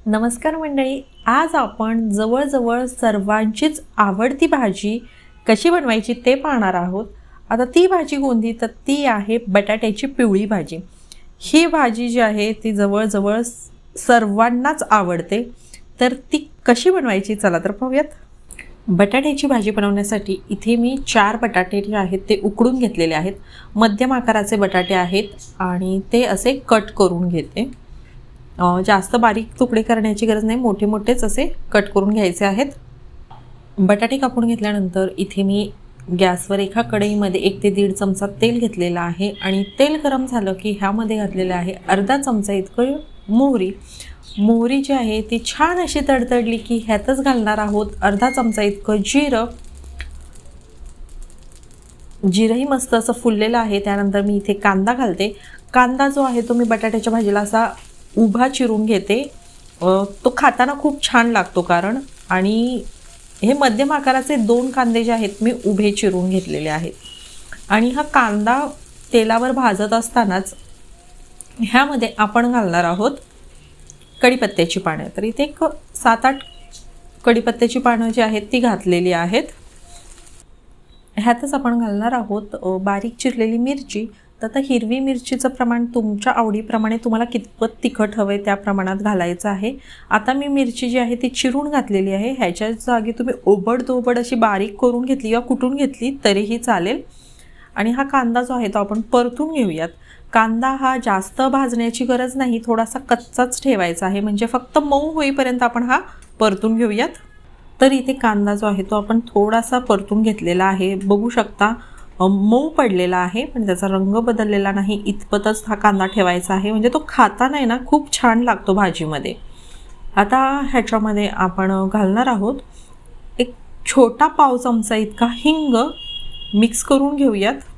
नमस्कार मंडळी, आज आपण जवळजवळ सर्वांचीच आवडती भाजी कशी बनवायची ते पाहणार आहोत। आता ती भाजी कोणती, तर ती आहे बटाट्याची पिवळी भाजी। ही भाजी जी आहे ती जवळजवळ सर्वांनाच आवडते, तर ती कशी बनवायची चला तर पाहूयात। बटाट्याची भाजी बनवण्यासाठी इथे मी 4 बटाटे जे आहेत ते उकडून घेतलेले आहेत। मध्यम आकाराचे बटाटे आहेत आणि ते असे कट करून घेते। जास्त बारीक तुकडे करण्याची गरज नाही, मोठे मोठेच असे कट करून घ्यायचे आहेत। बटाटे कापून घेतल्यानंतर इथे मी गॅसवर एका कढईमध्ये 1 ते 1.5 चमचा तेल घेतलेला आहे आणि तेल गरम झालं की ह्यामध्ये घातलेलं आहे अर्धा चमचा इतकं मोहरी। मोहरी जी आहे ती छान अशी तडतडली की ह्यातच घालणार आहोत अर्धा चमचा इतकं जिरं। जिरंही मस्त असं फुललेलं आहे। त्यानंतर मी इथे कांदा घालते। कांदा जो आहे तो मी बटाट्याच्या भाजीला असा उभा चिरून घेते, तो खाताना खूप छान लागतो कारण। आणि हे मध्यम आकाराचे 2 कांदे जे आहेत मी उभे चिरून घेतलेले आहेत। आणि हा कांदा तेलावर भाजत असतानाच ह्यामध्ये आपण घालणार आहोत कढीपत्त्याची पाने। तर इथे 7-8 कढीपत्त्याची पानं जी आहेत ती घातलेली आहेत। ह्यातच आपण घालणार आहोत बारीक चिरलेली मिरची। तर आता हिरवी मिरचीचं प्रमाण तुमच्या आवडीप्रमाणे तुम्हाला कितपत तिखट हवे त्या प्रमाणात घालायचं आहे। आता मी मिरची जी आहे ती चिरून घातलेली आहे। ह्याच्या जागी तुम्ही ओबड अशी बारीक करून घेतली किंवा कुटून घेतली तरीही चालेल। आणि हा कांदा जो आहे तो आपण परतून घेऊयात। कांदा हा जास्त भाजण्याची गरज नाही, थोडासा कच्चाच ठेवायचा आहे, म्हणजे फक्त मऊ होईपर्यंत आपण हा परतून घेऊयात। तर इथे कांदा जो आहे तो आपण थोडासा परतून घेतलेला आहे, बघू शकता मऊ पडलेला आहे पण त्याचा रंग बदललेला नाही, इतपतच हा कांदा ठेवायचा आहे, म्हणजे तो खाताना आहे ना खूप छान लागतो भाजीमध्ये। आता ह्याच्यामध्ये आपण घालणार आहोत 1 छोटा पाव चमचा इतका हिंग, मिक्स करून घेऊयात।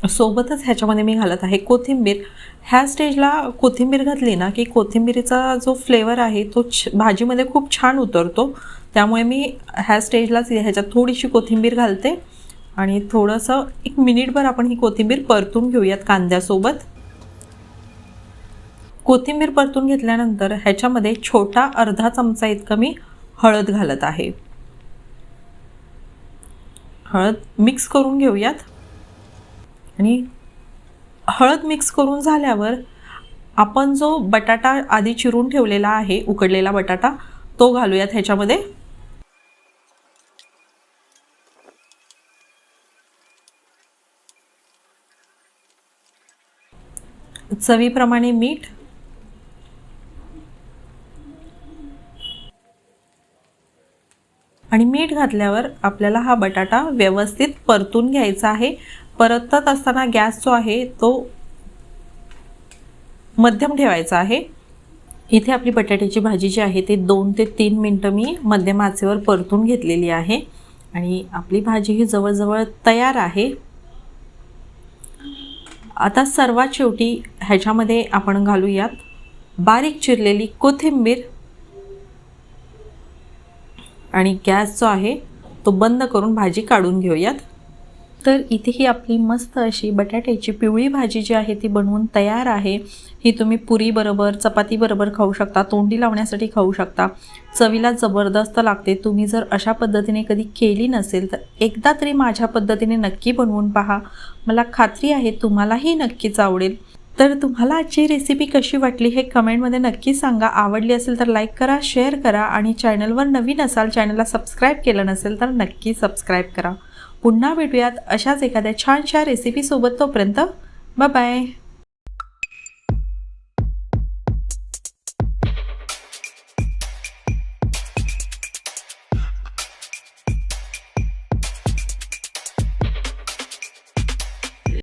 सोबतच ह्याच्यामध्ये मी घालत आहे कोथिंबीर। ह्या स्टेजला कोथिंबीर घातली ना की कोथिंबीरीचा जो फ्लेवर आहे तो भाजीमध्ये खूप छान उतरतो, त्यामुळे मी ह्या स्टेजलाच ह्याच्यात थोडीशी कोथिंबीर घालते आणि थोडंसं 1 मिनिटभर आपण ही कोथिंबीर परतून घेऊयात कांद्यासोबत। कोथिंबीर परतून घेतल्यानंतर ह्याच्यामध्ये छोटा अर्धा चमचा इतका मी हळद घालत आहे। हळद मिक्स करून घेऊयात। आणि हळद मिक्स करून झाल्यावर आपण जो बटाटा आधी चिरून ठेवलेला आहे, उकडलेला बटाटा, तो घालूयात ह्याच्यामध्ये। चवीप्रमाणे मीठ आणि मीठ घातल्यावर आपल्याला हा बटाटा व्यवस्थित परतून घ्यायचा आहे। परतत असताना गॅस जो आहे तो मध्यम ठेवायचा आहे। इथे आपली बटाट्याची भाजी जी आहे ती 2 ते 3 मिनिटं मी मध्यम आचेवर परतून घेतलेली आहे आणि आपली भाजी ही जवळजवळ तयार आहे। आता सर्वात शेवटी ह्याच्यामध्ये आपण घालूयात बारीक चिरलेली कोथिंबीर आणि गॅस जो आहे तो बंद करून भाजी काढून घेऊयात। तर इथे ही आपली मस्त अशी बटाट्याची पिवळी भाजी जी आहे ती बनवून तयार आहे। ही तुम्ही पुरी बरोबर, चपाती बरोबर खाऊ शकता, तोंडी लावण्यासाठी खाऊ शकता, चवीला जबरदस्त लागते। तुम्ही जर अशा पद्धतीने कधी केली नसेल तर एकदा तरी माझ्या पद्धतीने नक्की बनवून पहा, मला खात्री आहे तुम्हालाही नक्कीच आवडेल। तर तुम्हाला आजची रेसिपी कशी वाटली हे कमेंटमध्ये नक्की सांगा। आवडली असेल तर लाईक करा, शेअर करा आणि चॅनलवर नवीन असाल, चॅनलला सबस्क्राईब केलं नसेल तर नक्की सबस्क्राईब करा। पुन्हा भेटूयात अशाच एखाद्या छानशा रेसिपीसोबत, तोपर्यंत बाय बाय।